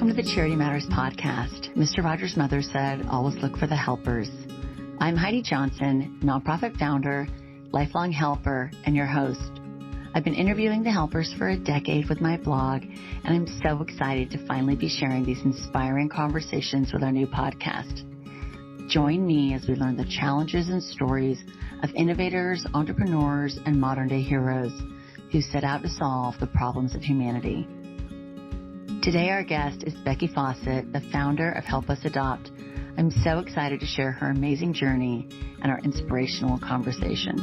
Welcome to the Charity Matters podcast. Mr. Rogers' mother said, always look for the helpers. I'm Heidi Johnson, nonprofit founder, lifelong helper, and your host. I've been interviewing the helpers for a decade with my blog, and I'm so excited to finally be sharing these inspiring conversations with our new podcast. Join me as we learn the challenges and stories of innovators, entrepreneurs, and modern-day heroes who set out to solve the problems of humanity. Today, our guest is Becky Fawcett, the founder of Help Us Adopt. I'm so excited to share her amazing journey and our inspirational conversation.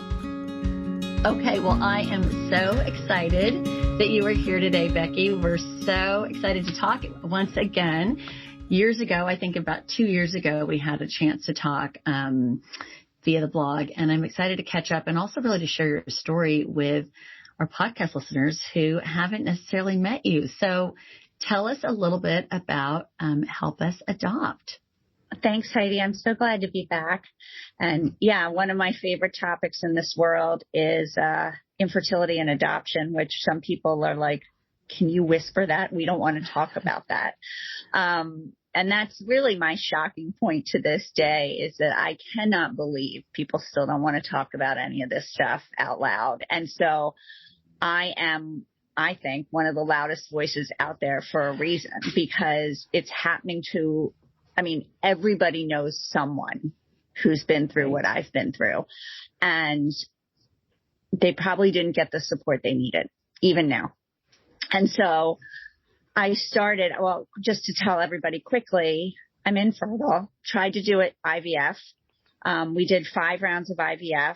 Okay, well, I am so excited that you are here today, Becky. We're so excited to talk once again. Years ago, I think about 2 years ago, we had a chance to talk via the blog, and I'm excited to catch up and also really to share your story with our podcast listeners who haven't necessarily met you. So tell us a little bit about Help Us Adopt. Thanks, Heidi. I'm so glad to be back. And yeah, one of my favorite topics in this world is infertility and adoption, which some people are like, can you whisper that? We don't want to talk about that. And that's really my shocking point to this day is that I cannot believe people still don't want to talk about any of this stuff out loud. And so I am, I think, one of the loudest voices out there for a reason, because it's happening to, I mean, everybody knows someone who's been through what I've been through, and they probably didn't get the support they needed, even now. And so I started, well, just to tell everybody quickly, I'm infertile, tried to do it IVF. We did 5 rounds of IVF.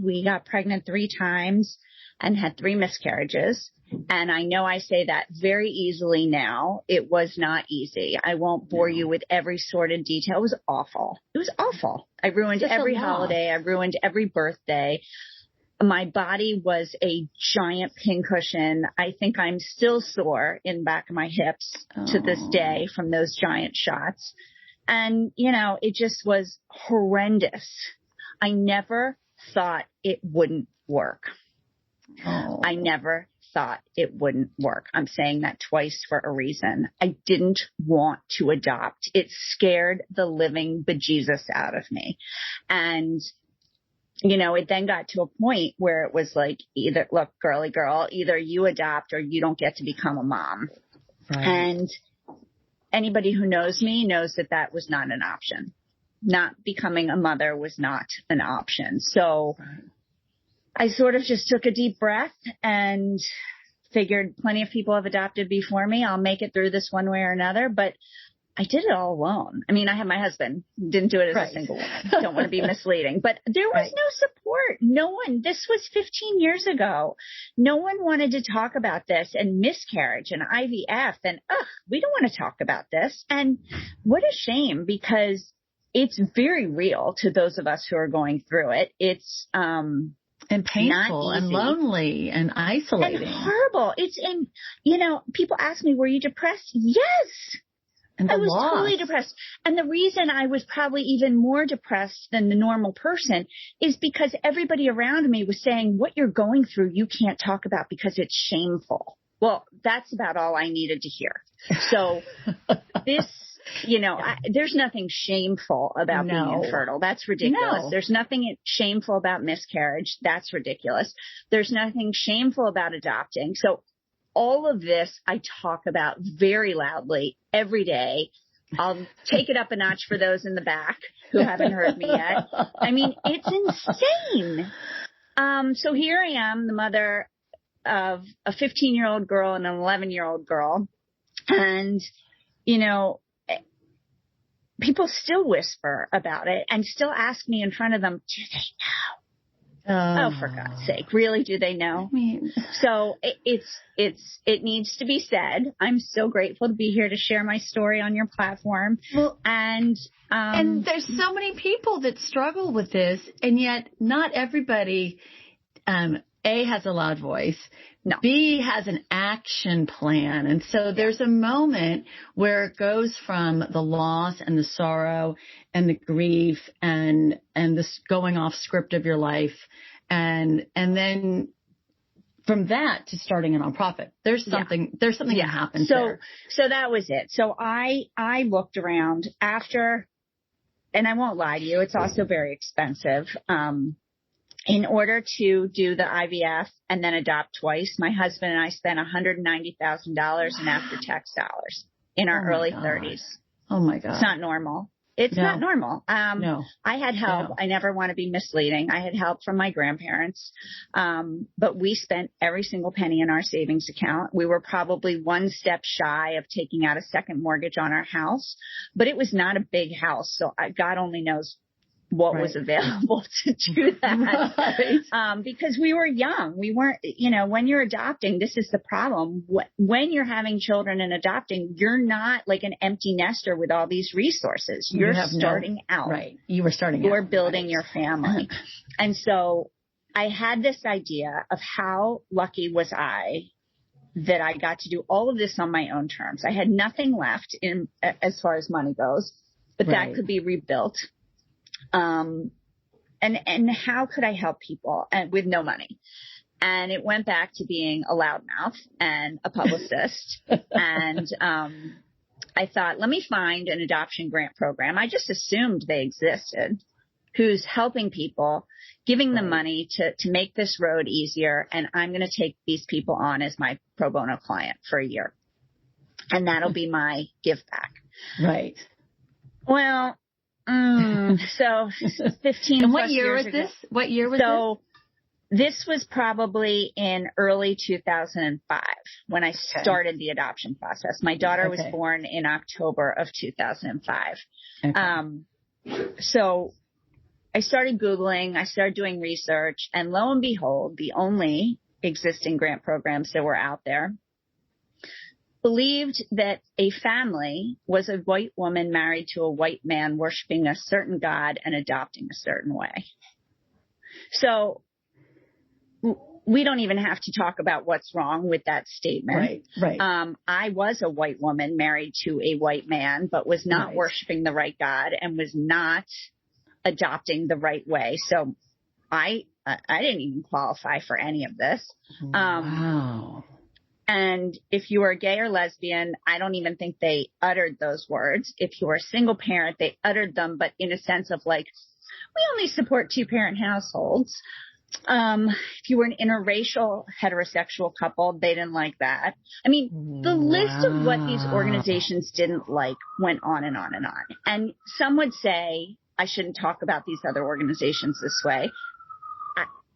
We got pregnant 3 times and had 3 miscarriages. And I know I say that very easily now. It was not easy. I won't bore you with every sordid detail. It was awful. It was awful. I ruined every holiday. I ruined every birthday. My body was a giant pincushion. I think I'm still sore in the back of my hips to this day from those giant shots. And, you know, it just was horrendous. I never thought it wouldn't work. I never thought it wouldn't work. I'm saying that twice for a reason. I didn't want to adopt. It scared the living bejesus out of me. And, you know, it then got to a point where it was like, either, look, girly girl, either you adopt or you don't get to become a mom. Right. And anybody who knows me knows that that was not an option. Not becoming a mother was not an option. So I sort of just took a deep breath and figured plenty of people have adopted before me. I'll make it through this one way or another, but I did it all alone. I mean, I had my husband, didn't do it as a single woman. Don't want to be misleading, but there was no support. No one, this was 15 years ago. No one wanted to talk about this and miscarriage and IVF and, we don't want to talk about this. And what a shame, because it's very real to those of us who are going through it. It's, and painful and lonely and isolating. And horrible. You know, people ask me, were you depressed? Yes. And I was totally depressed. And the reason I was probably even more depressed than the normal person is because everybody around me was saying, what you're going through, you can't talk about because it's shameful. Well, that's about all I needed to hear. So this, you know, there's nothing shameful about being infertile. That's ridiculous. There's nothing shameful about miscarriage. That's ridiculous. There's nothing shameful about adopting. So all of this I talk about very loudly every day. I'll take it up a notch for those in the back who haven't heard me yet. I mean, it's insane. So here I am, the mother of a 15-year-old girl and an 11-year-old girl. And, you know, people still whisper about it and still ask me in front of them, do they know? Oh, for God's sake. Really? Do they know? I mean, so it needs to be said. I'm so grateful to be here to share my story on your platform. Well, and there's so many people that struggle with this, and yet not everybody, A, has a loud voice. No. B, has an action plan. And so there's a moment where it goes from the loss and the sorrow and the grief and this going off script of your life. And then from that to starting a nonprofit, there's something that happened there. So that was it. So I looked around after, and I won't lie to you, it's also very expensive. In order to do the IVF and then adopt twice, my husband and I spent $190,000 in after-tax dollars in our early 30s. Oh, my God. It's not normal. It's not normal. No. I had help. No. I never want to be misleading. I had help from my grandparents. But we spent every single penny in our savings account. We were probably one step shy of taking out a second mortgage on our house, but it was not a big house. So God only knows what was available to do that. Because we were young. We weren't, when you're adopting, this is the problem. When you're having children and adopting, you're not like an empty nester with all these resources. You're starting out. Right. You were starting out. You're building your family. And so I had this idea of how lucky was I that I got to do all of this on my own terms. I had nothing left as far as money goes, but that could be rebuilt. And how could I help people with no money? And it went back to being a loudmouth and a publicist. And, I thought, let me find an adoption grant program. I just assumed they existed, who's helping people, giving them money to make this road easier. And I'm going to take these people on as my pro bono client for a year. And that'll be my give back. Right. Well, so 15 and what year was this? What year was this? So this was probably in early 2005 when I started the adoption process. My daughter was born in October of 2005. So I started Googling, I started doing research, and lo and behold, the only existing grant programs that were out there believed that a family was a white woman married to a white man worshiping a certain God and adopting a certain way. So we don't even have to talk about what's wrong with that statement. Right. I was a white woman married to a white man, but was not worshiping the right God and was not adopting the right way. So I didn't even qualify for any of this. Wow. And if you are gay or lesbian, I don't even think they uttered those words. If you are a single parent, they uttered them, but in a sense of like, we only support 2-parent households. If you were an interracial heterosexual couple, they didn't like that. I mean, the list of what these organizations didn't like went on and on and on. And some would say, I shouldn't talk about these other organizations this way.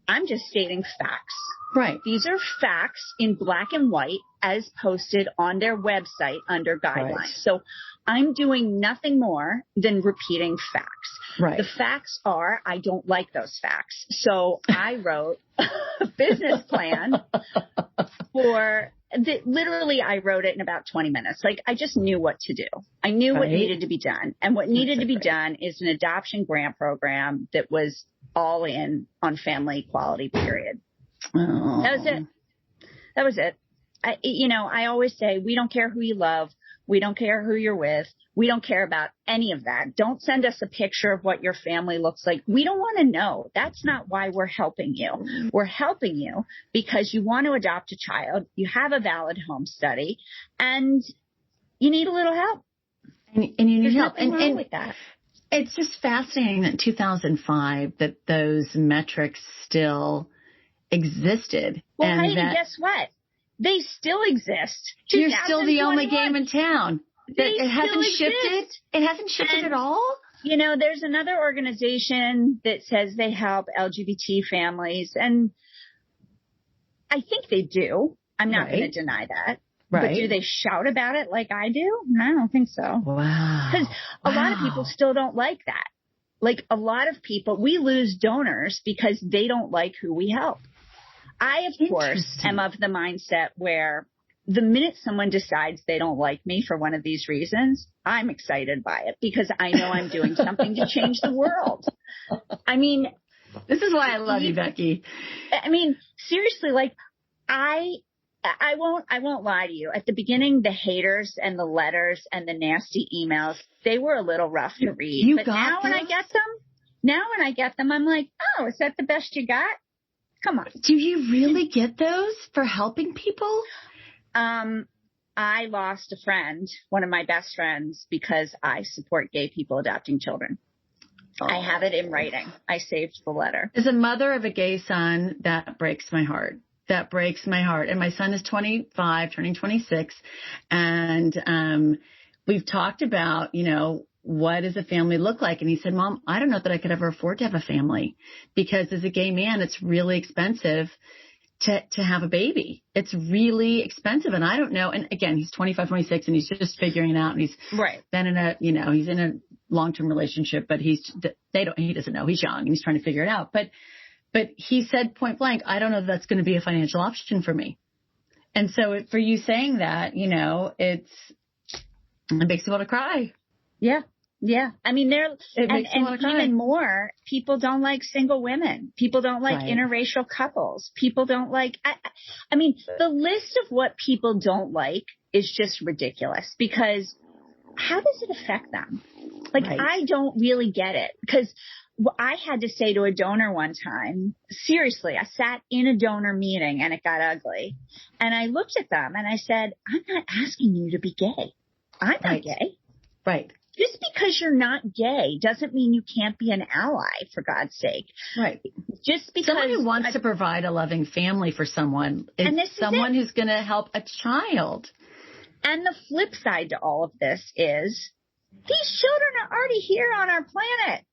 I'm just stating facts. Right. These are facts in black and white as posted on their website under guidelines. Right. So I'm doing nothing more than repeating facts. Right. The facts are, I don't like those facts. So I wrote a business plan literally I wrote it in about 20 minutes. Like I just knew what to do. I knew what needed to be done. And what needed to be done is an adoption grant program that was all in on family equality, period. Oh. That was it. I always say, we don't care who you love. We don't care who you're with. We don't care about any of that. Don't send us a picture of what your family looks like. We don't want to know. That's not why we're helping you. We're helping you because you want to adopt a child. You have a valid home study and you need a little help. And you need help. Nothing wrong with that. It's just fascinating that 2005, that those metrics still existed. Well, Heidi, guess what? They still exist. You're still the only game in town. It hasn't shifted. It hasn't shifted at all. There's another organization that says they help LGBT families, and I think they do. I'm not going to deny that. Right. But do they shout about it like I do? No, I don't think so. Wow. Because a lot of people still don't like that. Like a lot of people, we lose donors because they don't like who we help. I, of course, am of the mindset where the minute someone decides they don't like me for one of these reasons, I'm excited by it because I know I'm doing something to change the world. I mean, this is why I love you, Becky. I mean, seriously, like I won't lie to you. At the beginning, the haters and the letters and the nasty emails, they were a little rough to read. But now when I get them, I'm like, oh, is that the best you got? Come on. Do you really get those for helping people? I lost a friend, one of my best friends, because I support gay people adopting children. Oh. I have it in writing. I saved the letter. As a mother of a gay son, that breaks my heart. That breaks my heart. And my son is 25, turning 26. And we've talked about, what does a family look like? And he said, Mom, I don't know that I could ever afford to have a family, because as a gay man, it's really expensive to have a baby. It's really expensive. And I don't know. And again, he's 25, 26, and he's just figuring it out. And he's been in he's in a long-term relationship, but he doesn't know. He's young and he's trying to figure it out. But he said point blank, I don't know if that's going to be a financial option for me. And so for you saying that, it makes me want to cry. Yeah. Yeah. I mean, and even more, people don't like single women. People don't like interracial couples. People don't like, I mean, the list of what people don't like is just ridiculous, because how does it affect them? I don't really get it, because I had to say to a donor one time, seriously, I sat in a donor meeting and it got ugly. And I looked at them and I said, I'm not asking you to be gay. I'm not gay. Right. Just because you're not gay doesn't mean you can't be an ally, for God's sake. Right. Just because someone who wants to provide a loving family for someone is someone who's going to help a child. And the flip side to all of this is these children are already here on our planet.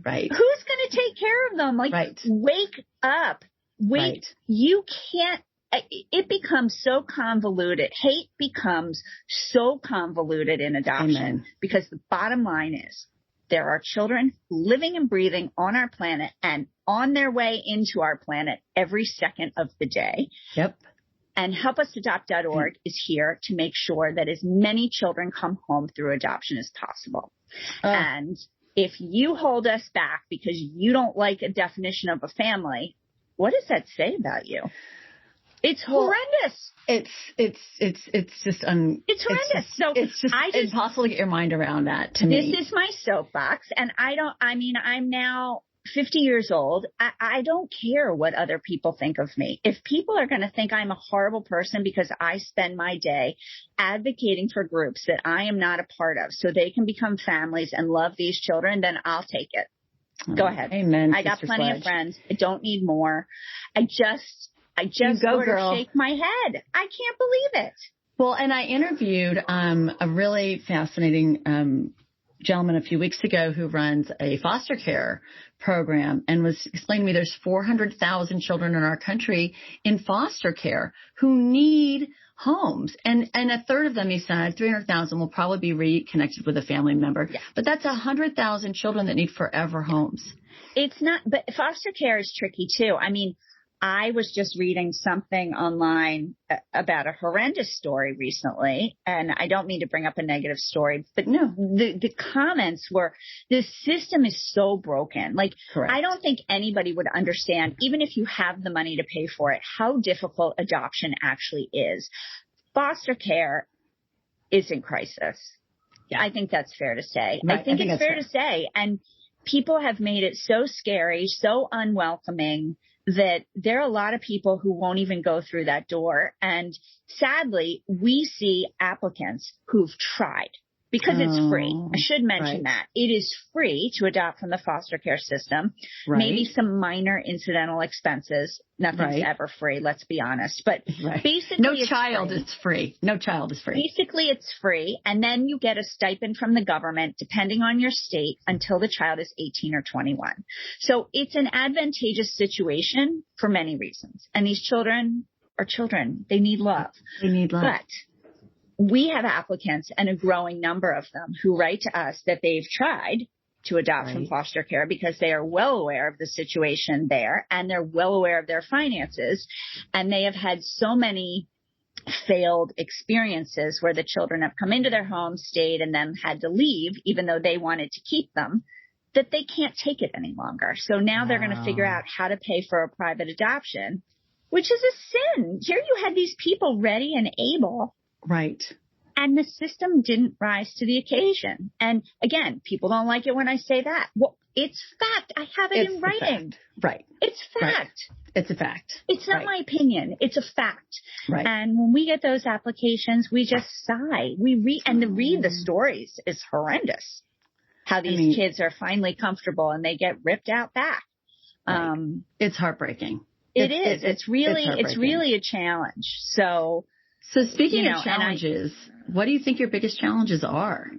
Right. Who's going to take care of them? Wake up. You can't. It becomes so convoluted. Hate becomes so convoluted in adoption. Amen. Because the bottom line is there are children living and breathing on our planet and on their way into our planet every second of the day. Yep. And helpusadopt.org is here to make sure that as many children come home through adoption as possible. And if you hold us back because you don't like a definition of a family, what does that say about you? It's horrendous. It's just it's horrendous. It's just impossible to get your mind around that, to me. This is my soapbox, and I'm now 50 years old. I don't care what other people think of me. If people are going to think I'm a horrible person because I spend my day advocating for groups that I am not a part of so they can become families and love these children, then I'll take it. Go ahead. Amen. I got plenty of friends. I don't need more. I just shake my head. I can't believe it. Well, and I interviewed a really fascinating gentleman a few weeks ago who runs a foster care program and was explaining to me there's 400,000 children in our country in foster care who need homes. And a third of them, he said, 300,000 will probably be reconnected with a family member. Yeah. But that's 100,000 children that need forever homes. It's not, but foster care is tricky too. I mean, I was just reading something online about a horrendous story recently, and I don't mean to bring up a negative story, but no, the comments were, this system is so broken. Correct. I don't think anybody would understand, even if you have the money to pay for it, how difficult adoption actually is. Foster care is in crisis. Yeah. I think that's fair to say. Right. I think it's fair to say. And people have made it so scary, so unwelcoming, that there are a lot of people who won't even go through that door. And sadly, we see applicants who've tried because it's free. I should mention that. It is free to adopt from the foster care system. Right. Maybe some minor incidental expenses. Nothing's ever free, let's be honest. But basically, no child is free. No child is free. Basically, it's free. And then you get a stipend from the government, depending on your state, until the child is 18 or 21. So it's an advantageous situation for many reasons. And these children are children. They need love. They need love. But we have applicants, and a growing number of them, who write to us that they've tried to adopt from foster care because they are well aware of the situation there, and they're well aware of their finances, and they have had so many failed experiences where the children have come into their home, stayed, and then had to leave, even though they wanted to keep them, that they can't take it any longer. So now they're going to figure out how to pay for a private adoption, which is a sin. Here you had these people ready and able. Right. And the system didn't rise to the occasion. And again, people don't like it when I say that. Well, it's fact. I have it in writing. Right. It's It's fact. Right. It's a fact. It's not my opinion. It's a fact. Right. And when we get those applications, we just sigh. We read the stories is horrendous. How these kids are finally comfortable and they get ripped out back. Right. It's heartbreaking. It's really a challenge. So speaking of challenges, what do you think your biggest challenges are?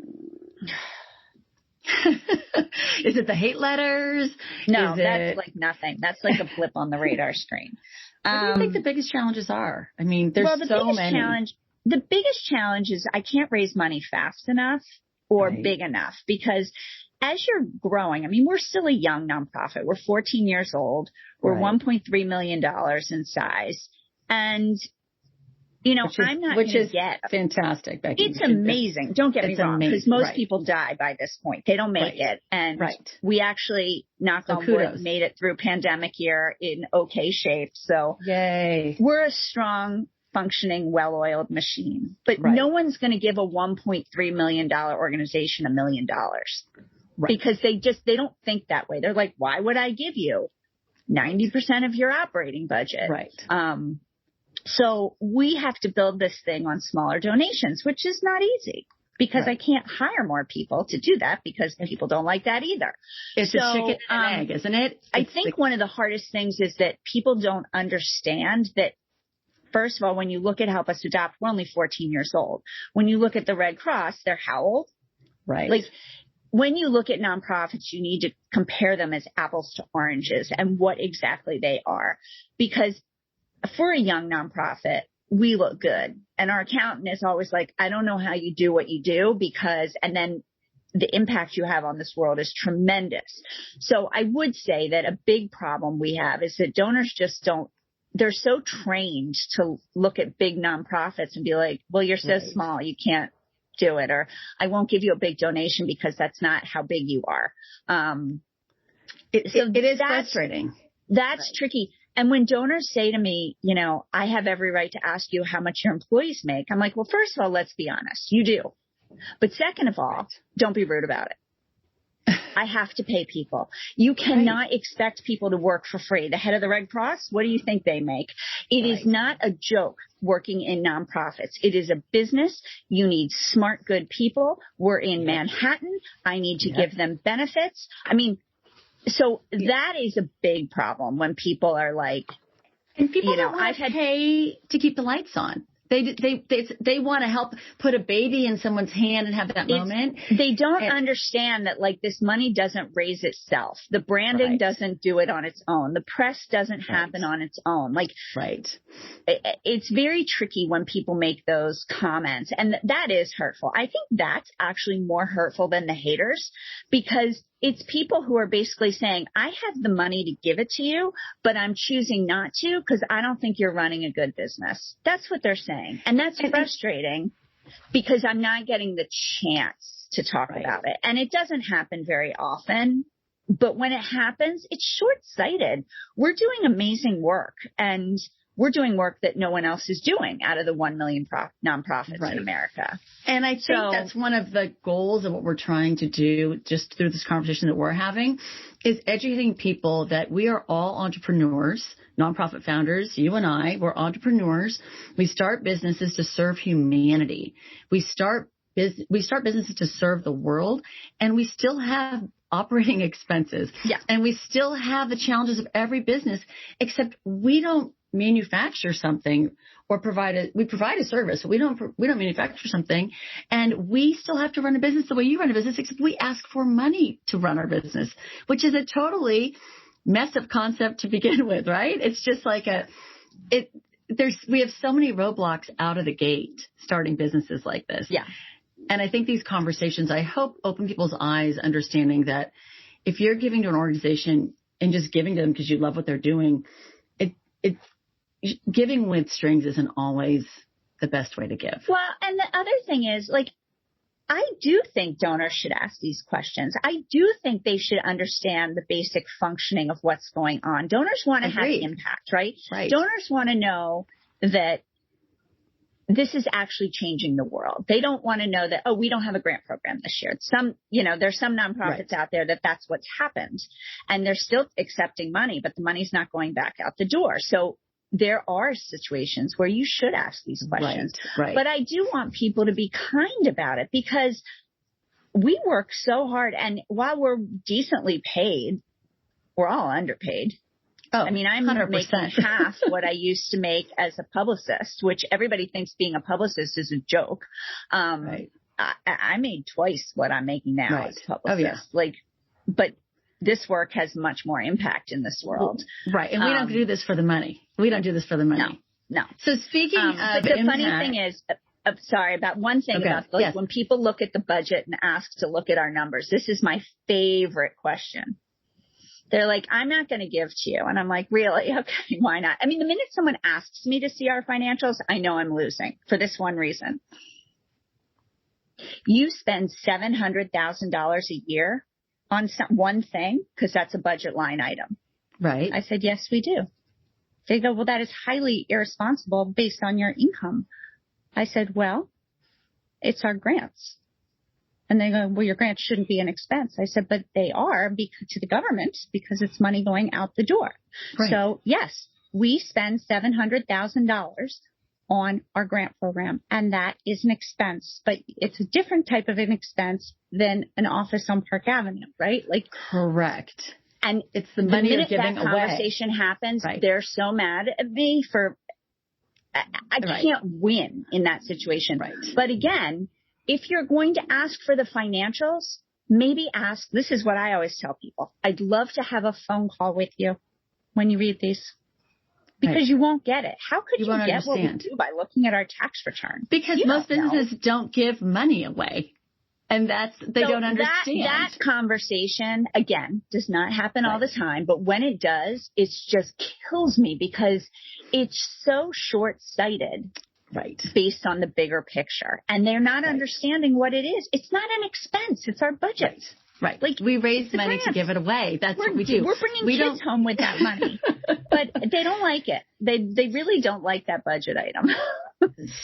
Is it the hate letters? No, that's like nothing. That's like a blip on the radar screen. What do you think the biggest challenges are? I mean, there's so many. The biggest challenge is I can't raise money fast enough or big enough, because as you're growing, I mean, we're still a young nonprofit. We're 14 years old. We're $1.3 million in size. And, I'm not going to get fantastic, Becky. It's amazing. Don't get me wrong, because most people die by this point. They don't make it. And we actually, knock on wood, made it through pandemic year in okay shape. So yay. We're a strong, functioning, well-oiled machine. But no one's going to give a $1.3 million organization $1 million. Because they don't think that way. They're like, why would I give you 90% of your operating budget? Right. So we have to build this thing on smaller donations, which is not easy, because I can't hire more people to do that, because people don't like that either. It's a chicken and egg, isn't it? I think one of the hardest things is that people don't understand that. First of all, when you look at Help Us Adopt, we're only 14 years old. When you look at the Red Cross, they're how old? Right. Like, when you look at nonprofits, you need to compare them as apples to oranges and what exactly they are. Because for a young nonprofit, we look good. And our accountant is always like, I don't know how you do what you do, and then the impact you have on this world is tremendous. So I would say that a big problem we have is that donors just they're so trained to look at big nonprofits and be like, well, you're so small, you can't do it, or I won't give you a big donation because that's not how big you are. It is frustrating. That's tricky. And when donors say to me, I have every right to ask you how much your employees make, I'm like, well, first of all, let's be honest. You do. But second of all, don't be rude about it. I have to pay people. You cannot expect people to work for free. The head of the Red Cross, what do you think they make? It is not a joke working in nonprofits. It is a business. You need smart, good people. We're in Manhattan. I need to give them benefits. I mean, so that is a big problem when people are like, and people don't want to pay to keep the lights on. They want to help put a baby in someone's hand and have that moment. They don't understand that, like, this money doesn't raise itself. The branding doesn't do it on its own. The press doesn't happen on its own. Like, it's very tricky when people make those comments, and that is hurtful. I think that's actually more hurtful than the haters, because it's people who are basically saying, I have the money to give it to you, but I'm choosing not to because I don't think you're running a good business. That's what they're saying. And that's frustrating, because I'm not getting the chance to talk about it. And it doesn't happen very often. But when it happens, it's short-sighted. We're doing amazing work, and we're doing work that no one else is doing out of the 1 million nonprofits in America. And I think that's one of the goals of what we're trying to do just through this conversation that we're having, is educating people that we are all entrepreneurs, nonprofit founders. You and I, we're entrepreneurs. We start businesses to serve humanity. We start businesses to serve the world, and we still have operating expenses. Yeah. And we still have the challenges of every business, except we don't manufacture something or we provide a service. We don't manufacture something, and we still have to run a business the way you run a business, except we ask for money to run our business, which is a totally messed up concept to begin with, right? It's just like we have so many roadblocks out of the gate starting businesses like this. Yeah. And I think these conversations, I hope, open people's eyes, understanding that if you're giving to an organization and just giving to them because you love what they're doing, giving with strings isn't always the best way to give. Well, and the other thing is, like, I do think donors should ask these questions. I do think they should understand the basic functioning of what's going on. Donors want to have impact, right? Right. Donors want to know that this is actually changing the world. They don't want to know that, oh, we don't have a grant program this year. There's some nonprofits out there that's what's happened, and they're still accepting money, but the money's not going back out the door. So there are situations where you should ask these questions. Right. But I do want people to be kind about it, because we work so hard, and while we're decently paid, we're all underpaid. Oh, I mean, I'm 100%. making half what I used to make as a publicist, which everybody thinks being a publicist is a joke. Right. I made twice what I'm making now as a publicist. Oh, yeah. But this work has much more impact in this world. Right. And we don't do this for the money. We don't do this for the money. No. So speaking of but the funny thing is, about one thing about when people look at the budget and ask to look at our numbers, this is my favorite question. They're like, I'm not going to give to you. And I'm like, really? Okay, why not? I mean, the minute someone asks me to see our financials, I know I'm losing for this one reason. You spend $700,000 a year on one thing because that's a budget line item. Right. I said, yes, we do. They go, well, that is highly irresponsible based on your income. I said, well, it's our grants. And they go, well, your grants shouldn't be an expense. I said, but they are to the government because it's money going out the door. Right. So, yes, we spend $700,000 on our grant program, and that is an expense. But it's a different type of an expense than an office on Park Avenue, right? Correct. And it's the money minute you're giving that conversation happens, they're so mad at me for I can't win in that situation. Right. But again, if you're going to ask for the financials, maybe ask. This is what I always tell people. I'd love to have a phone call with you when you read these, because you won't get it. How could you get what we do by looking at our tax return? Because most businesses don't give money away. And they don't understand. That conversation, again, does not happen all the time. But when it does, it just kills me because it's so short-sighted. Right. Based on the bigger picture. And they're not understanding what it is. It's not an expense. It's our budget. Right. We raise money to give it away. That's what we do. We're bringing kids home with that money. But they don't like it. They really don't like that budget item.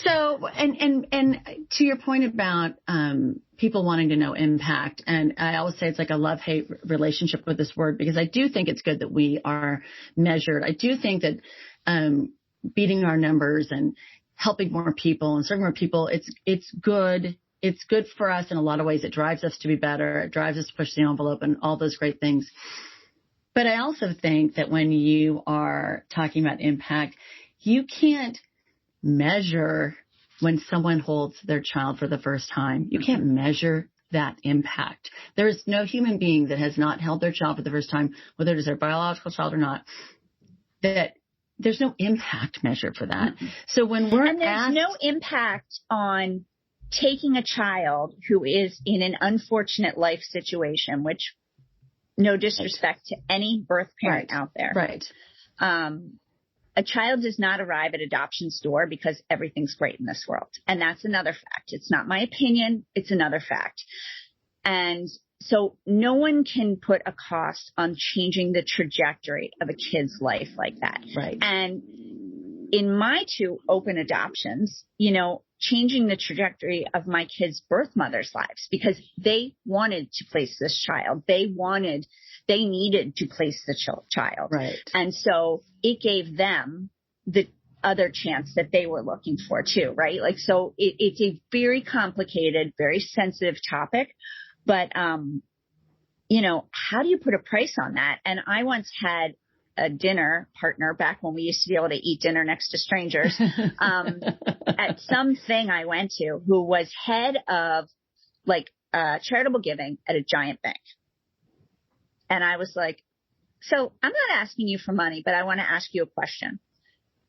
So, and to your point about people wanting to know impact, and I always say it's like a love-hate relationship with this word, because I do think it's good that we are measured. I do think that beating our numbers and helping more people and serving more people, it's good. It's good for us in a lot of ways. It drives us to be better. It drives us to push the envelope and all those great things. But I also think that when you are talking about impact, you can't measure when someone holds their child for the first time. You can't measure that impact. There is no human being that has not held their child for the first time, whether it is their biological child or not, that there's no impact measure for that. So when there's no impact on taking a child who is in an unfortunate life situation, which no disrespect to any birth parent out there. Right. A child does not arrive at adoption's door because everything's great in this world. And that's another fact. It's not my opinion. It's another fact. And so no one can put a cost on changing the trajectory of a kid's life like that. Right. And in my 2 open adoptions, changing the trajectory of my kids' birth mothers' lives, because they wanted to place this child. They needed to place the child. Right. And so it gave them the other chance that they were looking for too, right? So it's a very complicated, very sensitive topic, but, how do you put a price on that? And I once had a dinner partner back when we used to be able to eat dinner next to strangers, at some thing I went to, who was head of charitable giving at a giant bank. And I was like, so I'm not asking you for money, but I want to ask you a question.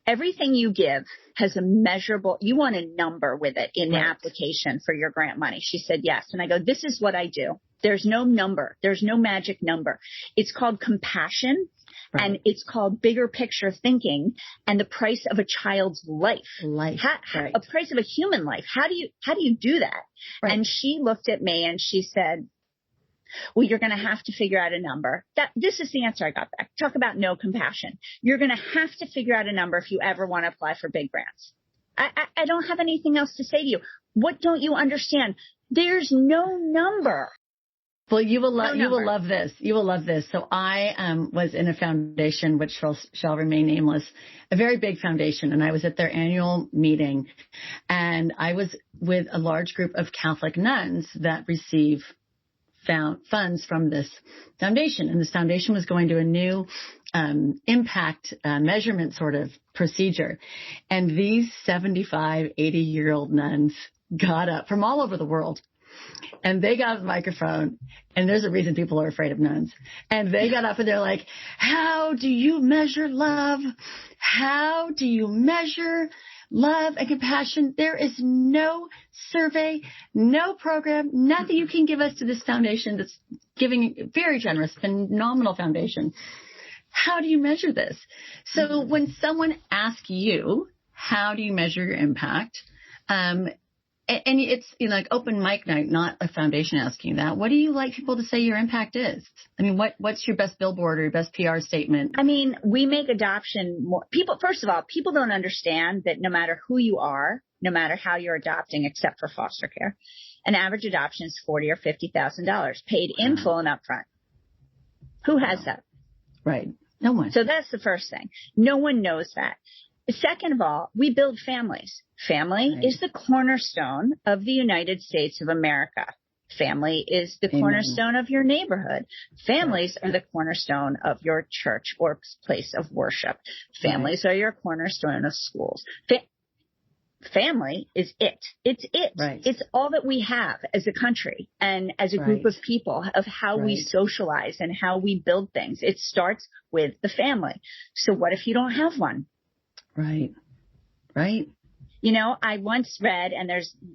Everything you give has a measurable, you want a number with it in the application for your grant money. She said, yes. And I go, this is what I do. There's no number. There's no magic number. It's called compassion. Right. And it's called bigger picture thinking and the price of a child's life. A price of a human life. How do you do that? Right. And she looked at me and she said, well, you're going to have to figure out a number. This is the answer I got back. Talk about no compassion. You're going to have to figure out a number if you ever want to apply for big grants. I don't have anything else to say to you. What don't you understand? There's no number. Well, you will love this. You will love this. So I was in a foundation which shall remain nameless, a very big foundation, and I was at their annual meeting, and I was with a large group of Catholic nuns that receive funds from this foundation, and this foundation was going to a new impact measurement sort of procedure, and these 75, 80-year-old nuns got up from all over the world. And they got the microphone, and there's a reason people are afraid of nuns. And they got up and they're like, how do you measure love? How do you measure love and compassion? There is no survey, no program, nothing you can give us to this foundation that's giving very generous, phenomenal foundation. How do you measure this? So when someone asks you, how do you measure your impact? And it's, like open mic night, not a foundation asking that. What do you like people to say your impact is? I mean, what's your best billboard or your best PR statement? I mean, we make adoption more. First of all, people don't understand that no matter who you are, no matter how you're adopting, except for foster care, an average adoption is $40,000 or $50,000 paid in full and upfront. Who has that? Right. No one. So that's the first thing. No one knows that. Second of all, we build families. Family is the cornerstone of the United States of America. Family is the cornerstone of your neighborhood. Families are the cornerstone of your church or place of worship. Families are your cornerstone of schools. Family is it. It's it. Right. It's all that we have as a country and as a group of people of how we socialize and how we build things. It starts with the family. So what if you don't have one? Right. I once read, and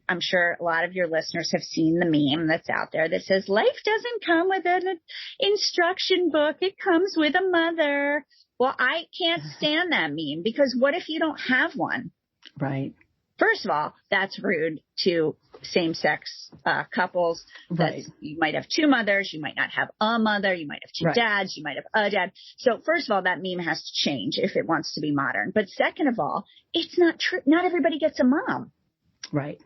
I'm sure a lot of your listeners have seen the meme that's out there that says, life doesn't come with an instruction book. It comes with a mother. Well, I can't stand that meme because what if you don't have one? Right. First of all, that's rude to same-sex couples. Right. You might have two mothers. You might not have a mother. You might have two dads. You might have a dad. So first of all, that meme has to change if it wants to be modern. But second of all, it's not true. Not everybody gets a mom. Right.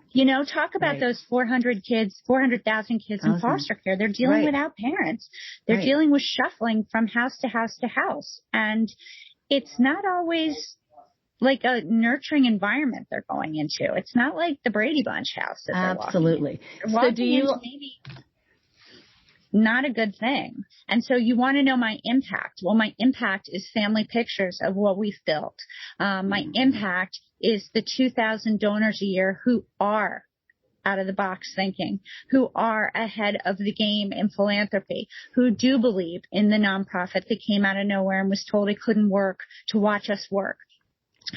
Talk about those 400,000 kids in foster care. They're dealing without parents. They're dealing with shuffling from house to house to house. And it's not always like a nurturing environment they're going into. It's not like the Brady Bunch house that they're Absolutely. walking into. So do you maybe not a good thing. And so you want to know my impact. Well, my impact is family pictures of what we've built. My impact is the 2,000 donors a year who are out of the box thinking, who are ahead of the game in philanthropy, who do believe in the nonprofit that came out of nowhere and was told it couldn't work to watch us work,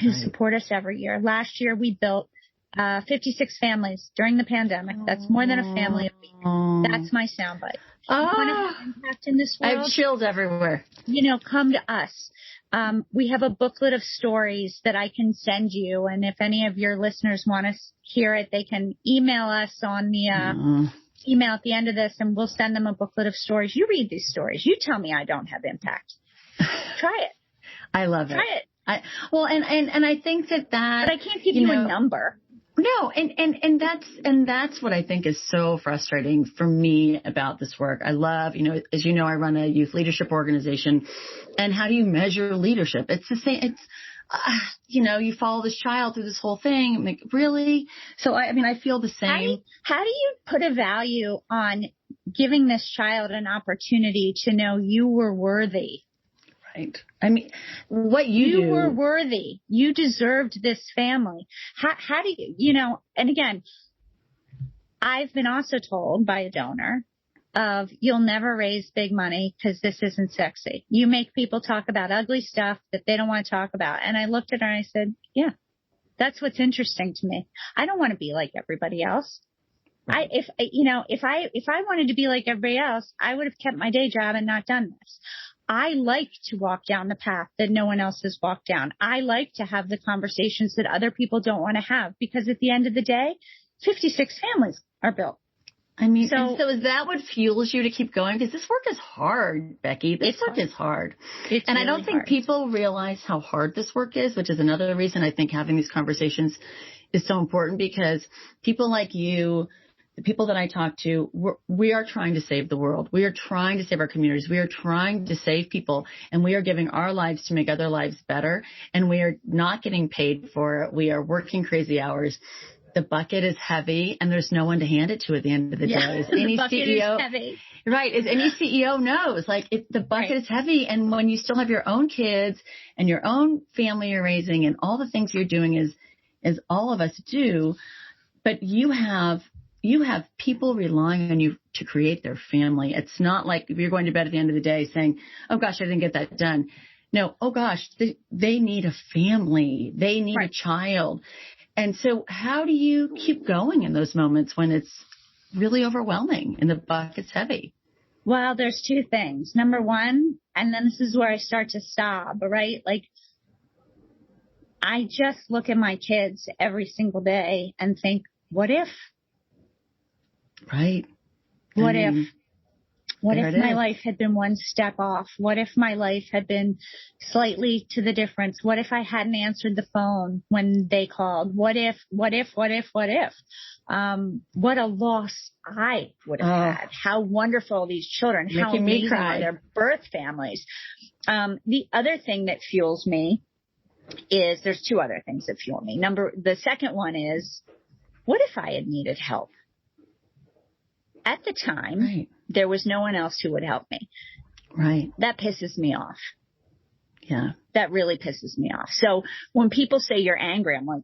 who support us every year. Last year, we built 56 families during the pandemic. That's more than a family a week. That's my soundbite. You want to have impact in this world? I have chills everywhere. Come to us. We have a booklet of stories that I can send you. And if any of your listeners want to hear it, they can email us on the email at the end of this, and we'll send them a booklet of stories. You read these stories. You tell me I don't have impact. Try it. I love it. Try it. And I think that But I can't give you a number. No, and that's what I think is so frustrating for me about this work. I love, as you know, I run a youth leadership organization, and how do you measure leadership? It's the same. It's, you follow this child through this whole thing. I'm like, really? So I feel the same. How do you put a value on giving this child an opportunity to know you were worthy? Right. What you were worthy. You deserved this family. How do you, and again, I've been also told by a donor you'll never raise big money because this isn't sexy. You make people talk about ugly stuff that they don't want to talk about. And I looked at her and I said, yeah, that's what's interesting to me. I don't want to be like everybody else. Right. If I wanted to be like everybody else, I would have kept my day job and not done this. I like to walk down the path that no one else has walked down. I like to have the conversations that other people don't want to have, because at the end of the day, 56 families are built. I mean, so is that what fuels you to keep going? Because this work is hard, Becky. This work is hard. And really I don't think people realize how hard this work is, which is another reason I think having these conversations is so important, because people like you, the people that I talk to, we are trying to save the world. We are trying to save our communities. We are trying to save people, and we are giving our lives to make other lives better. And we are not getting paid for it. We are working crazy hours. The bucket is heavy, and there's no one to hand it to at the end of the day. As any CEO, is heavy. Right? As any CEO knows, like the bucket is heavy, and when you still have your own kids and your own family you're raising, and all the things you're doing as all of us do, but you have people relying on you to create their family. It's not like you're going to bed at the end of the day saying, "Oh gosh, I didn't get that done." No, oh gosh, they need a family. They need a child. And so how do you keep going in those moments when it's really overwhelming and the bucket's heavy? Well, there's two things. Number one, and then this is where I start to sob, right? Like, I just look at my kids every single day and think, what if? Right. What if? What if my life had been one step off? What if my life had been slightly to the difference? What if I hadn't answered the phone when they called? What if? What a loss I would have had. How wonderful these children. How amazing are their birth families. The other thing that fuels me is, there's two other things that fuel me. The second one is, what if I had needed help? At the time, there was no one else who would help me. Right. That pisses me off. Yeah. That really pisses me off. So when people say you're angry, I'm like,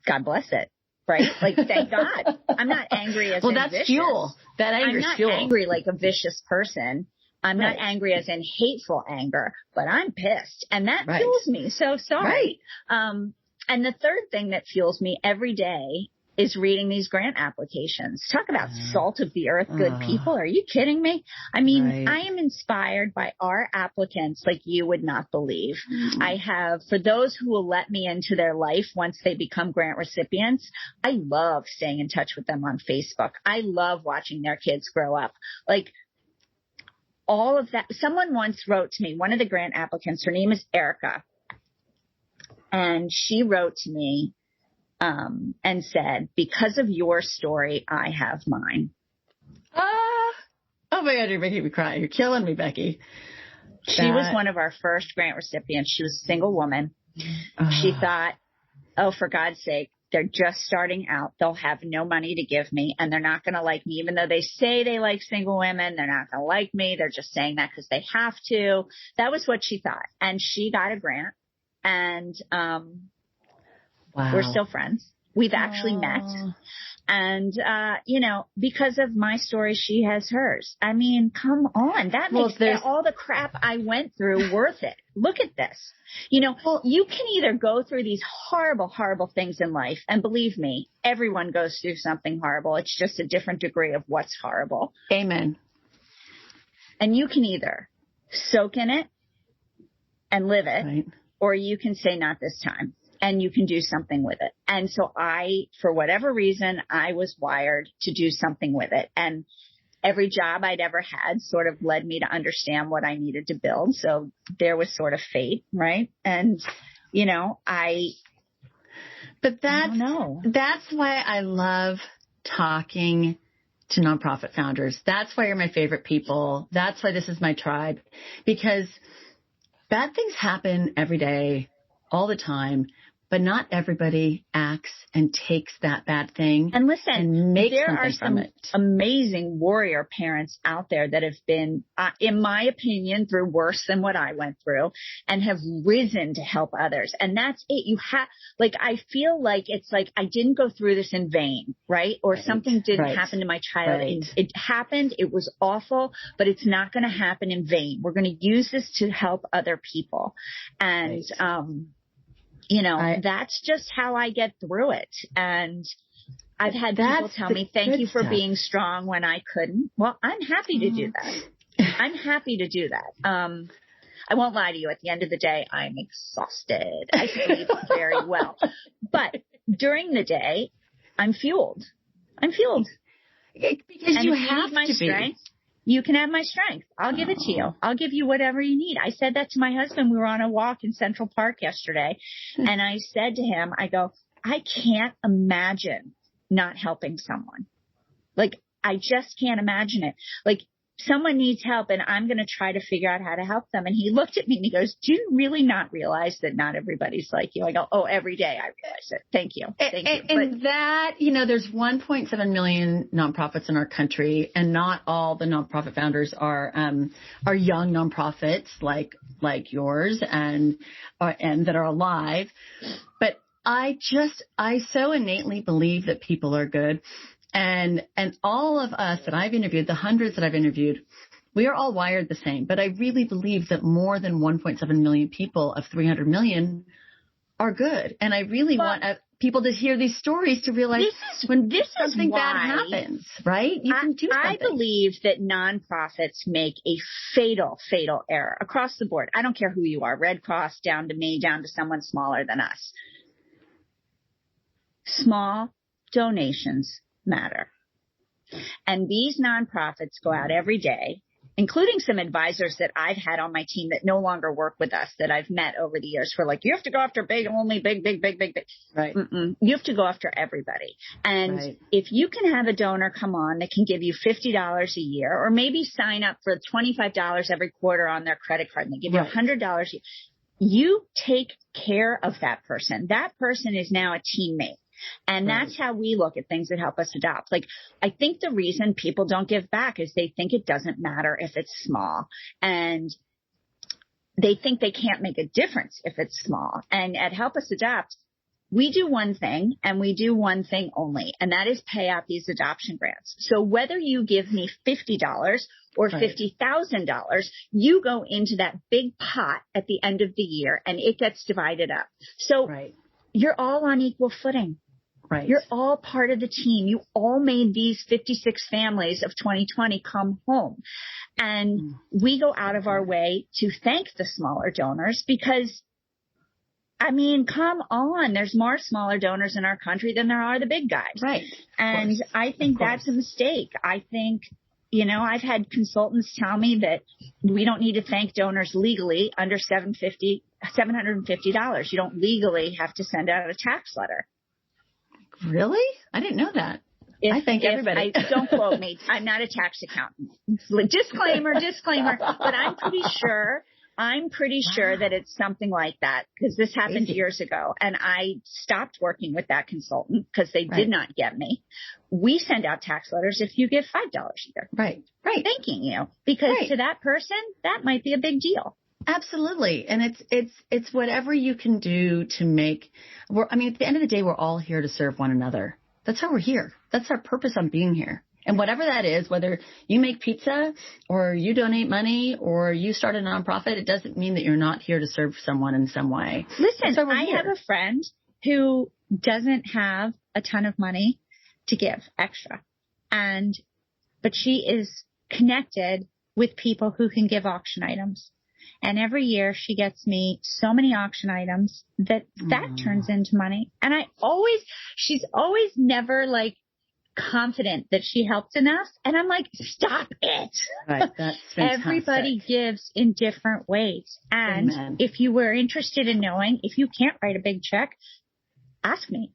God bless it. Right? Like, thank God. I'm not angry as that's vicious. Fuel. That anger is fuel. I'm not angry like a vicious person. I'm not angry as in hateful anger, but I'm pissed. And that fuels me. So sorry. And the third thing that fuels me every day is reading these grant applications. Talk about salt of the earth, good people. Are you kidding me? I mean, I am inspired by our applicants like you would not believe. I have, for those who will let me into their life once they become grant recipients, I love staying in touch with them on Facebook. I love watching their kids grow up. Like, all of that. Someone once wrote to me, one of the grant applicants, her name is Erica, and she wrote to me and said, because of your story, I have mine. Oh my God, you're making me cry. You're killing me, Becky. She was one of our first grant recipients. She was a single woman. She thought, oh, for God's sake, they're just starting out. They'll have no money to give me, and they're not going to like me. Even though they say they like single women, they're not going to like me. They're just saying that because they have to. That was what she thought. And she got a grant, and we're still friends. We've actually met. And, because of my story, she has hers. I mean, come on. That makes all the crap I went through worth it. Look at this. You can either go through these horrible, horrible things in life. And believe me, everyone goes through something horrible. It's just a different degree of what's horrible. Amen. And you can either soak in it and live it, or you can say, not this time. And you can do something with it. And so for whatever reason, I was wired to do something with it. And every job I'd ever had sort of led me to understand what I needed to build. So there was sort of fate, right? And, But that's why I love talking to nonprofit founders. That's why you're my favorite people. That's why this is my tribe. Because bad things happen every day, all the time. But not everybody acts and takes that bad thing and listen, and makes there something are some from it. Amazing warrior parents out there that have been, in my opinion, through worse than what I went through and have risen to help others. And that's it. I feel like it's like I didn't go through this in vain, right? Or something didn't happen to my child. It happened. It was awful, but it's not going to happen in vain. We're going to use this to help other people. And, that's just how I get through it. And I've had people tell me, thank you for being strong when I couldn't. Well, I'm happy to do that. I'm happy to do that. I won't lie to you. At the end of the day, I'm exhausted. I sleep very well. But during the day, I'm fueled. Because and you if you have need my to strength, you can have my strength. I'll give it to you. I'll give you whatever you need. I said that to my husband. We were on a walk in Central Park yesterday. And I said to him, I go, I can't imagine not helping someone. Like, I just can't imagine it. Like, someone needs help and I'm going to try to figure out how to help them. And he looked at me and he goes, do you really not realize that not everybody's like you? I go, oh, every day I realize it. Thank you. Thank you. And that, there's 1.7 million nonprofits in our country, and not all the nonprofit founders are young nonprofits like yours and that are alive. But I so innately believe that people are good. And all of us that I've interviewed, the hundreds that I've interviewed, we are all wired the same. But I really believe that more than 1.7 million people of 300 million are good. And I really want people to hear these stories to realize when something bad happens, right? You can do something. I believe that nonprofits make a fatal, fatal error across the board. I don't care who you are, Red Cross down to me, down to someone smaller than us. Small donations matter. And these nonprofits go out every day, including some advisors that I've had on my team that no longer work with us, that I've met over the years, for like, you have to go after big. Right. You have to go after everybody. And if you can have a donor come on that can give you $50 a year, or maybe sign up for $25 every quarter on their credit card and they give you $100 a year, you take care of that person. That person is now a teammate. And that's how we look at things that help us adopt. Like, I think the reason people don't give back is they think it doesn't matter if it's small, and they think they can't make a difference if it's small. And at Help Us Adopt, we do one thing and we do one thing only, and that is pay out these adoption grants. So whether you give me $50 or $50,000, you go into that big pot at the end of the year and it gets divided up. So you're all on equal footing. Right. You're all part of the team. You all made these 56 families of 2020 come home. And we go out of our way to thank the smaller donors because, I mean, come on. There's more smaller donors in our country than there are the big guys. Right. And I think that's a mistake. I think, I've had consultants tell me that we don't need to thank donors legally under $750. You don't legally have to send out a tax letter. Really? I didn't know that. I thank everybody. Don't quote me. I'm not a tax accountant. Disclaimer. But I'm pretty sure that it's something like that, because this happened years ago. And I stopped working with that consultant because they did not get me. We send out tax letters if you give $5 a year. Right. Thanking you. Because to that person, that might be a big deal. Absolutely. And it's whatever you can do to at the end of the day, we're all here to serve one another. That's how we're here. That's our purpose on being here. And whatever that is, whether you make pizza or you donate money or you start a nonprofit, it doesn't mean that you're not here to serve someone in some way. Listen, I have a friend who doesn't have a ton of money to give extra. But she is connected with people who can give auction items. And every year she gets me so many auction items that turns into money. And she's always never like confident that she helped enough. And I'm like, stop it. Right. That's fantastic. Everybody gives in different ways. And if you were interested in knowing, if you can't write a big check, ask me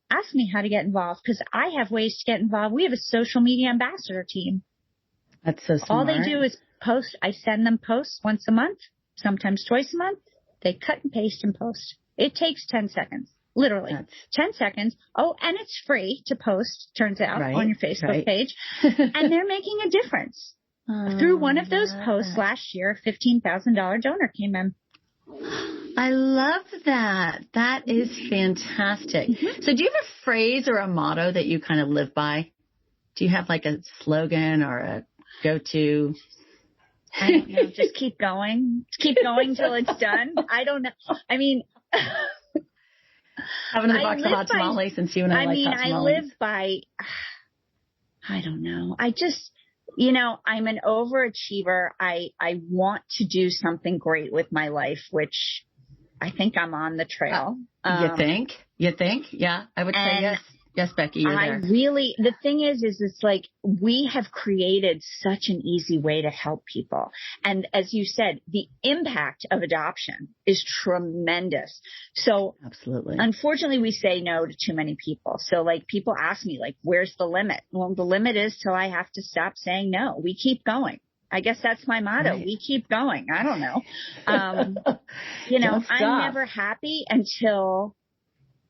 how to get involved, because I have ways to get involved. We have a social media ambassador team. That's so smart. All they do is post. I send them posts once a month. Sometimes twice a month. They cut and paste and post. It takes 10 seconds, literally 10 seconds. Oh, and it's free to post, turns out, on your Facebook page. And they're making a difference. Through one of those posts last year, a $15,000 donor came in. I love that. That is fantastic. So do you have a phrase or a motto that you kind of live by? Do you have like a slogan or a go-to? I don't know. Just keep going. Keep going till it's done. I don't know. I mean, have another box of hot tamales since you and I like hot tamales. I live by, I don't know. I just, I'm an overachiever. I want to do something great with my life, which I think I'm on the trail. You think? Yeah, I would say yes. Yes, Becky, you're there. The thing is it's like we have created such an easy way to help people. And as you said, the impact of adoption is tremendous. So absolutely, unfortunately, we say no to too many people. So like people ask me, like, where's the limit? Well, the limit is till I have to stop saying no. We keep going. I guess that's my motto. Right. We keep going. I don't know. I'm never happy until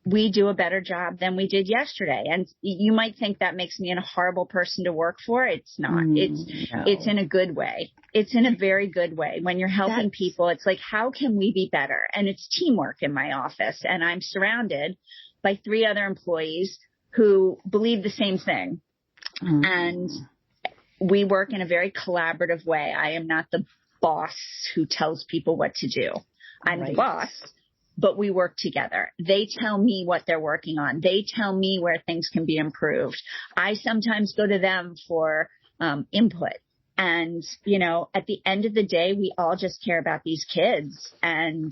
we do a better job than we did yesterday. And you might think that makes me a horrible person to work for. It's not. It's in a good way. It's in a very good way. When you're helping people, it's like, how can we be better? And it's teamwork in my office. And I'm surrounded by 3 other employees who believe the same thing. And we work in a very collaborative way. I am not the boss who tells people what to do. I'm the boss, but we work together. They tell me what they're working on. They tell me where things can be improved. I sometimes go to them for input. And, at the end of the day, we all just care about these kids and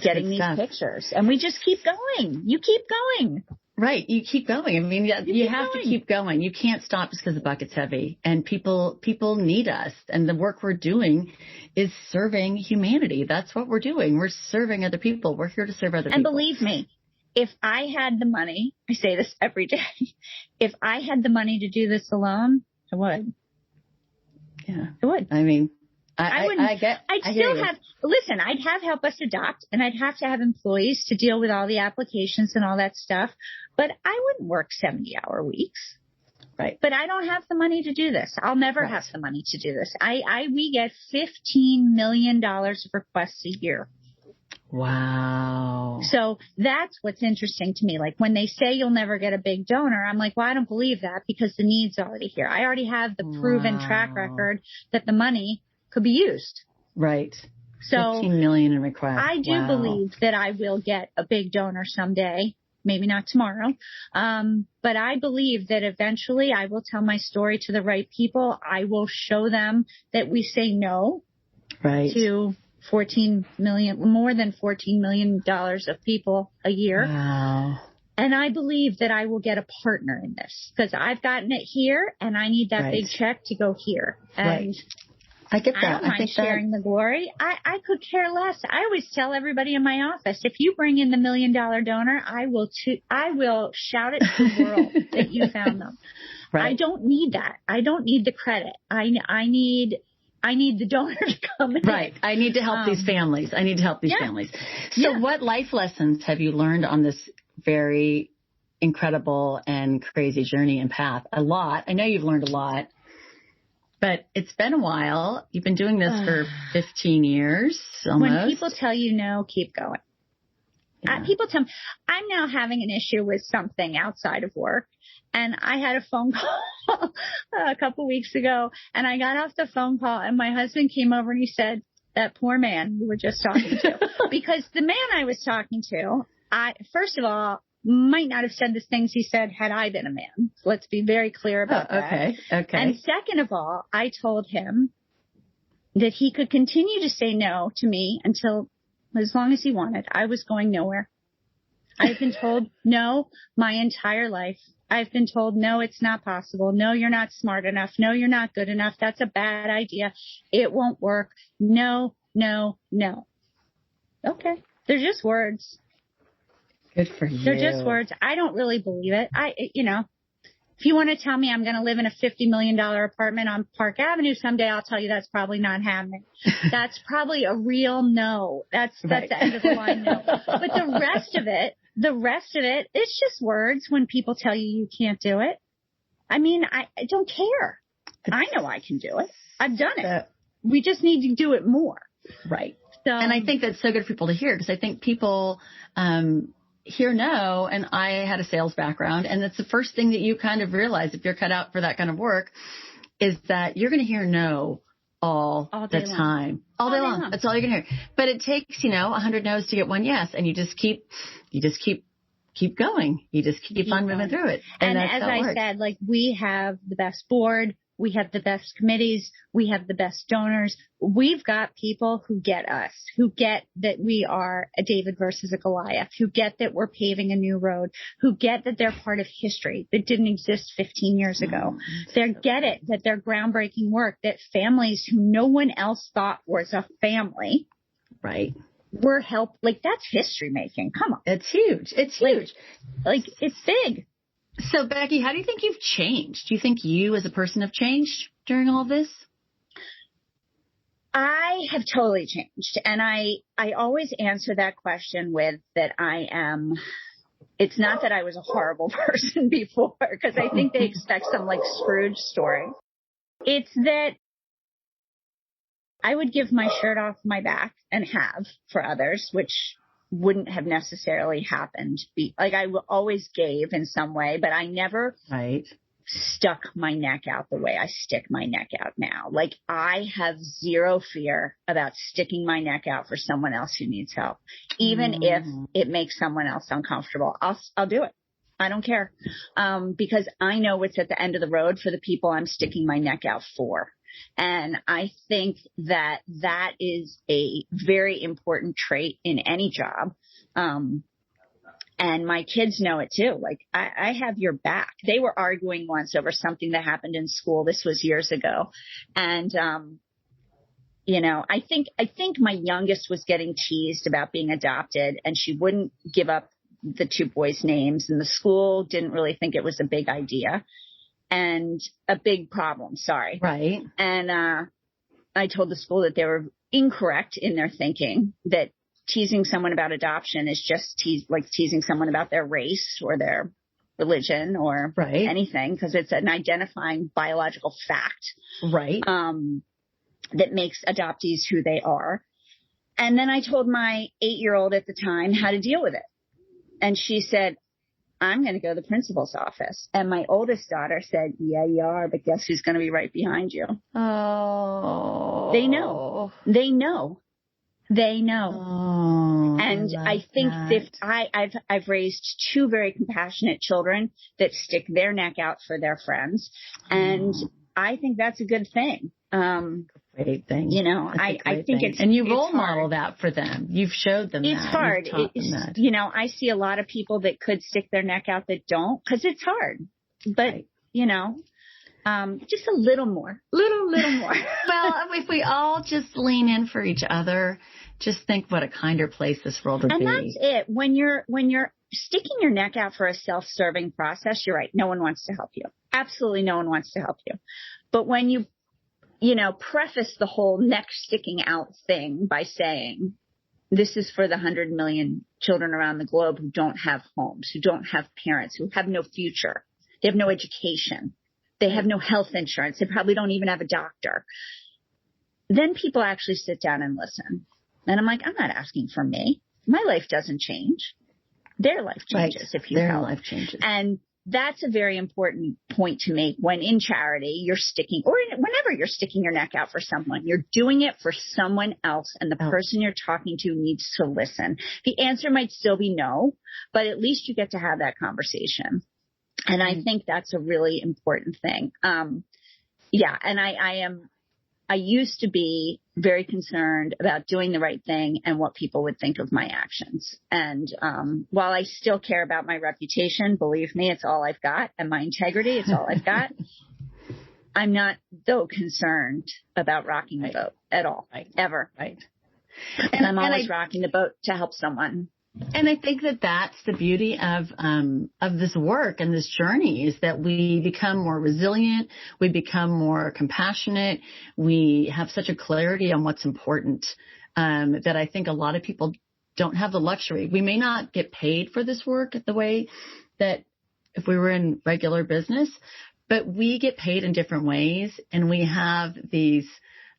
getting these pictures. And we just keep going. You keep going. Right. You keep going. I mean, you have to keep going. You can't stop just because the bucket's heavy. And people need us. And the work we're doing is serving humanity. That's what we're doing. We're serving other people. We're here to serve other people. And believe me, if I had the money, I say this every day, if I had the money to do this alone, I would. Yeah. I would. I mean, I'd have help us adopt, and I'd have to have employees to deal with all the applications and all that stuff. But I wouldn't work 70-hour weeks. Right. But I don't have the money to do this. I'll never have the money to do this. We get $15 million of requests a year. Wow. So that's what's interesting to me. Like when they say you'll never get a big donor, I'm like, well, I don't believe that because the need's already here. I already have the proven track record that the money could be used. Right. So 15 million in requests. I do believe that I will get a big donor someday. Maybe not tomorrow. But I believe that eventually I will tell my story to the right people. I will show them that we say no to more than $14 million of people a year. Wow. And I believe that I will get a partner in this because I've gotten it here and I need that big check to go here. And I get that. I don't mind sharing the glory. I could care less. I always tell everybody in my office, if you bring in the $1 million donor, I will shout it to the world that you found them. Right. I don't need that. I don't need the credit. I need the donor to come in. Right. I need to help these families. So what life lessons have you learned on this very incredible and crazy journey and path? A lot. I know you've learned a lot. But it's been a while. You've been doing this for 15 years almost. When people tell you no, keep going. People tell me, I'm now having an issue with something outside of work. And I had a phone call a couple weeks ago. And I got off the phone call and my husband came over and he said, that poor man you were just talking to. Because the man I was talking to, first of all, might not have said the things he said had I been a man. Let's be very clear about that. Okay. And second of all, I told him that he could continue to say no to me until as long as he wanted. I was going nowhere. I've been told no my entire life. I've been told, no, it's not possible. No, you're not smart enough. No, you're not good enough. That's a bad idea. It won't work. No, no, no. Okay. They're just words. Good for you. They're just words. I don't really believe it. If you want to tell me I'm going to live in a $50 million apartment on Park Avenue someday, I'll tell you that's probably not happening. That's probably a real no. That's the end of the line no. But the rest of it, it's just words when people tell you can't do it. I mean, I don't care. I know I can do it. I've done it. We just need to do it more. Right. So, and I think that's so good for people to hear because I think people hear no, and I had a sales background, and it's the first thing that you kind of realize if you're cut out for that kind of work is that you're going to hear no all the time. All day long. That's all you're going to hear. But it takes, 100 no's to get one yes, and you just keep going. You just keep on moving through it. And as I said, like we have the best board, We have the best committees. We have the best donors. We've got people who get us, who get that we are a David versus a Goliath, who get that we're paving a new road, who get that they're part of history that didn't exist 15 years ago. They get it, that they're groundbreaking work, that families who no one else thought was a family. Right. We're like, that's history making. Come on. It's huge. It's huge. Like it's big. So, Becky, how do you think you've changed? Do you think you as a person have changed during all this? I have totally changed. And I always answer that question with that it's not that I was a horrible person before, because I think they expect some like Scrooge story. It's that I would give my shirt off my back and have for others, which wouldn't have necessarily happened. Like I always gave in some way, but I never stuck my neck out the way I stick my neck out now. Like I have zero fear about sticking my neck out for someone else who needs help. Even if it makes someone else uncomfortable, I'll do it. I don't care. Because I know what's at the end of the road for the people I'm sticking my neck out for. And I think that is a very important trait in any job. And my kids know it too. Like I have your back. They were arguing once over something that happened in school. This was years ago. And, I think my youngest was getting teased about being adopted, and she wouldn't give up the two boys' names, and the school didn't really think it was a big idea. And a big problem. Sorry. Right. And I told the school that they were incorrect in their thinking, that teasing someone about adoption is just like teasing someone about their race or their religion or anything, because it's an identifying biological fact. Right. That makes adoptees who they are. And then I told my 8-year-old at the time how to deal with it. And she said, I'm going to go to the principal's office. And my oldest daughter said, yeah, you are, but guess who's going to be right behind you? Oh. They know. Oh, and I think that I've raised 2 very compassionate children that stick their neck out for their friends. And I think that's a good thing. Great thing. I think it's, and you role model that for them. You've showed them it's that. Hard. I see a lot of people that could stick their neck out that don't, because it's hard. But, just a little more. Little more. Well, if we all just lean in for each other, just think what a kinder place this world would be. And that's it. When you're sticking your neck out for a self-serving process, you're right. No one wants to help you. Absolutely no one wants to help you. But when you preface the whole neck sticking out thing by saying, this is for the 100 million children around the globe who don't have homes, who don't have parents, who have no future. They have no education. They have no health insurance. They probably don't even have a doctor. Then people actually sit down and listen. And I'm like, I'm not asking for me. My life doesn't change. Their life changes if you help. Their life changes. And that's a very important point to make when in charity you're sticking, or whenever you're sticking your neck out for someone. You're doing it for someone else, and the person you're talking to needs to listen. The answer might still be no, but at least you get to have that conversation. And I think that's a really important thing. And I used to be very concerned about doing the right thing and what people would think of my actions. And while I still care about my reputation, believe me, it's all I've got, and my integrity, it's all I've got. I'm not, though, concerned about rocking the boat at all, ever. Right. And I'm always rocking the boat to help someone. And I think that that's the beauty of this work and this journey, is that we become more resilient. We become more compassionate. We have such a clarity on what's important, that I think a lot of people don't have the luxury. We may not get paid for this work the way that if we were in regular business, but we get paid in different ways. And we have these,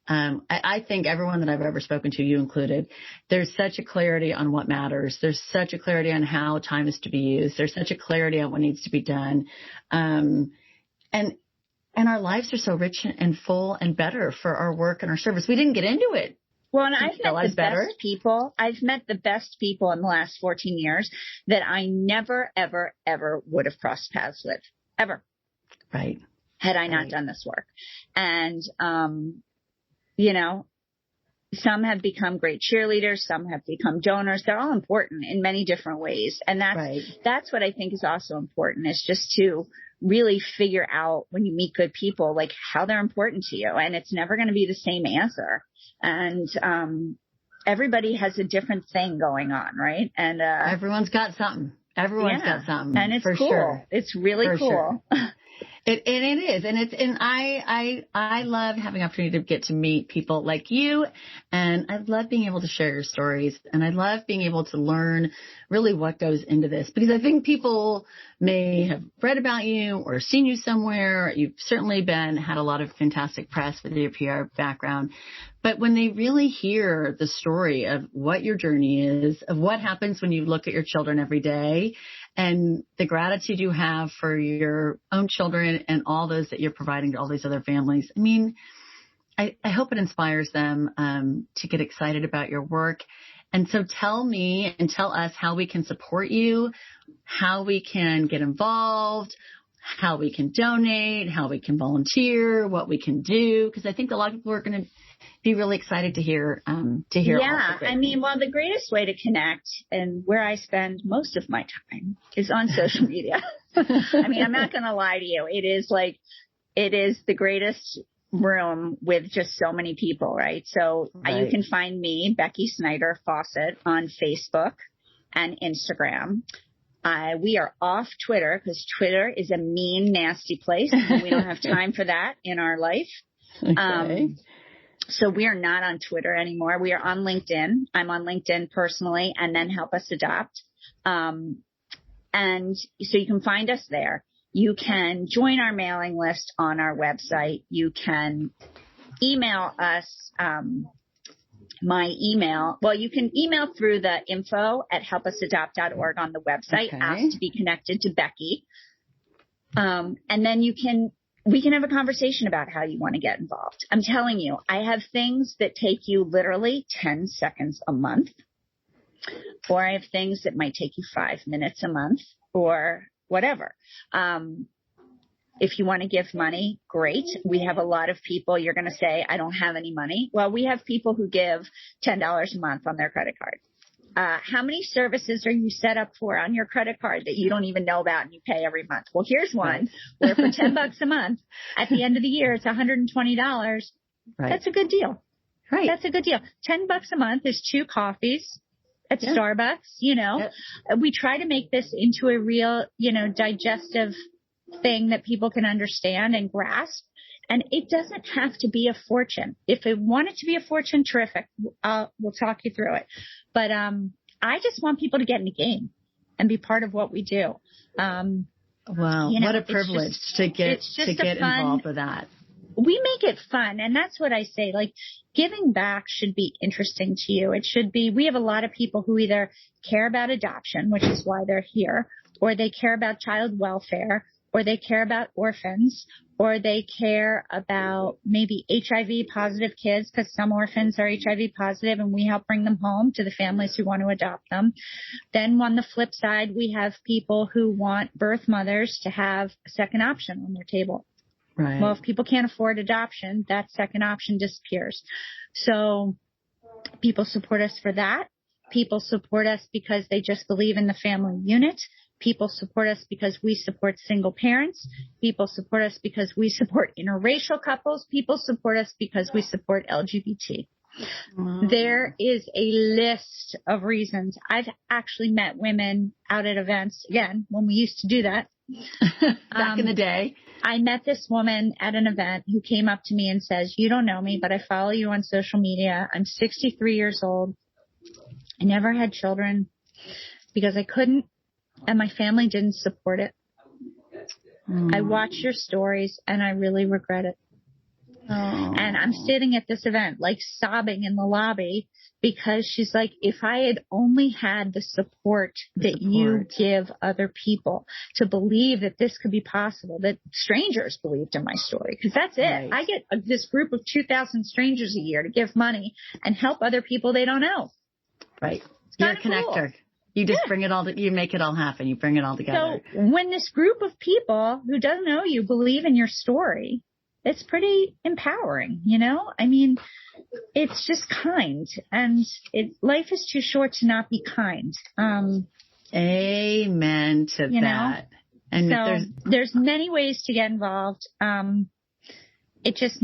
I think everyone that I've ever spoken to, you included, there's such a clarity on what matters. There's such a clarity on how time is to be used. There's such a clarity on what needs to be done. And our lives are so rich and full and better for our work and our service. We didn't get into it. Well, and I've met the best people. I've met the best people in the last 14 years that I never, ever, ever would have crossed paths with. Ever. Right. had I not done this work. And, you know, some have become great cheerleaders. Some have become donors. They're all important in many different ways. And that's what I think is also important, is just to really figure out when you meet good people, like how they're important to you. And it's never going to be the same answer. And, everybody has a different thing going on. Right. And, everyone's got something. Everyone's got something. And it's for cool. Sure. It's really cool. Sure. It is. And I love having opportunity to get to meet people like you. And I love being able to share your stories. And I love being able to learn really what goes into this, because I think people may have read about you or seen you somewhere. You've certainly had a lot of fantastic press with your PR background. But when they really hear the story of what your journey is, of what happens when you look at your children every day, and the gratitude you have for your own children and all those that you're providing to all these other families, I mean, I hope it inspires them to get excited about your work. And so tell me and tell us how we can support you, how we can get involved, how we can donate, how we can volunteer, what we can do, because I think a lot of people are going to be really excited to hear. Yeah, I mean, well, the greatest way to connect, and where I spend most of my time, is on social media. I mean, I'm not going to lie to you. It is the greatest room with just so many people, right? So you can find me, Becky Fawcett, on Facebook and Instagram. We are off Twitter, because Twitter is a mean, nasty place. And we don't have time for that in our life. Okay. So we are not on Twitter anymore. We are on LinkedIn. I'm on LinkedIn personally, and then Help Us Adopt. And so you can find us there. You can join our mailing list on our website. You can email us. My email, well, you can email through the info@helpusadopt.org on the website, ask to be connected to Becky. And then we can have a conversation about how you want to get involved. I'm telling you, I have things that take you literally 10 seconds a month, or I have things that might take you 5 minutes a month, or whatever. If you want to give money, great. We have a lot of people. You're going to say, I don't have any money. Well, we have people who give $10 a month on their credit card. How many services are you set up for on your credit card that you don't even know about and you pay every month? Well, here's one where for $10 a month, at the end of the year, it's $120. Right. That's a good deal. Right. That's a good deal. $10 a month is 2 coffees at Starbucks. You know, we try to make this into a real, digestive thing that people can understand and grasp. And it doesn't have to be a fortune. If it wanted to be a fortune, terrific. We'll talk you through it. But I just want people to get in the game and be part of what we do. Wow, what a privilege to get involved with that. We make it fun, and that's what I say. Like, giving back should be interesting to you. It should be. We have a lot of people who either care about adoption, which is why they're here, or they care about child welfare, or they care about orphans, or they care about maybe HIV positive kids, because some orphans are HIV positive and we help bring them home to the families who want to adopt them. Then on the flip side, we have people who want birth mothers to have a second option on their table. Right. Well, if people can't afford adoption, that second option disappears. So people support us for that. People support us because they just believe in the family unit. People support us because we support single parents. People support us because we support interracial couples. People support us because we support LGBT. Wow. There is a list of reasons. I've actually met women out at events, again, when we used to do that. Back in the day. I met this woman at an event who came up to me and says, you don't know me, but I follow you on social media. I'm 63 years old. I never had children because I couldn't. And my family didn't support it. I watch your stories and I really regret it. And I'm sitting at this event, like sobbing in the lobby, because she's like, if I had only had the support you give other people to believe that this could be possible, that strangers believed in my story, because that's it. Right. I get this group of 2,000 strangers a year to give money and help other people they don't know. Right. You're a connector. Cool. You just bring it all, you make it all happen. You bring it all together. So when this group of people who doesn't know you believe in your story, it's pretty empowering, you know? I mean, it's just kind, and life is too short to not be kind. Amen to that. And so there's many ways to get involved. It just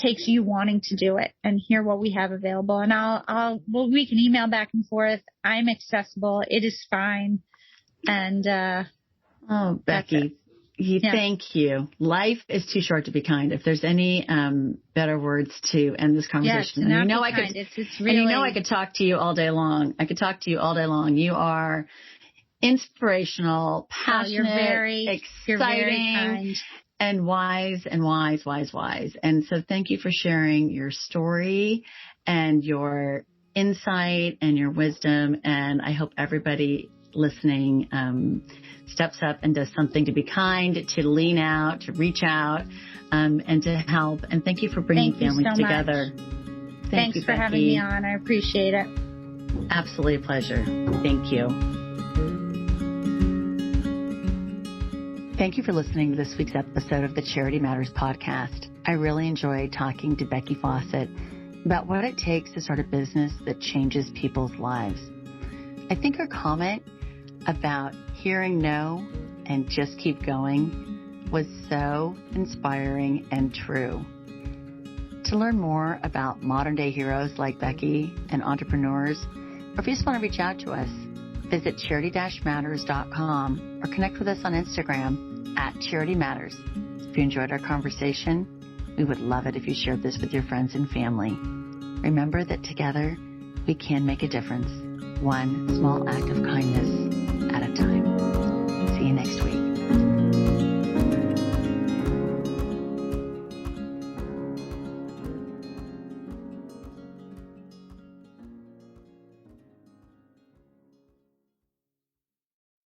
takes you wanting to do it and hear what we have available. And we can email back and forth. I'm accessible. It is fine. And, Becky, thank you. Life is too short to be kind. If there's any, better words to end this conversation. Yes, and I could talk to you all day long. You are inspirational, passionate, you're very exciting, and wise. And so thank you for sharing your story and your insight and your wisdom. And I hope everybody listening steps up and does something to be kind, to lean out, to reach out, and to help. And thank you for bringing families together. Thanks for having me on. I appreciate it. Absolutely a pleasure. Thank you. Thank you for listening to this week's episode of the Charity Matters podcast. I really enjoyed talking to Becky Fawcett about what it takes to start a business that changes people's lives. I think her comment about hearing no and just keep going was so inspiring and true. To learn more about modern day heroes like Becky and entrepreneurs, or if you just want to reach out to us, visit charity-matters.com or connect with us on Instagram @CharityMatters. If you enjoyed our conversation, we would love it if you shared this with your friends and family. Remember that together we can make a difference, one small act of kindness at a time. See you next week.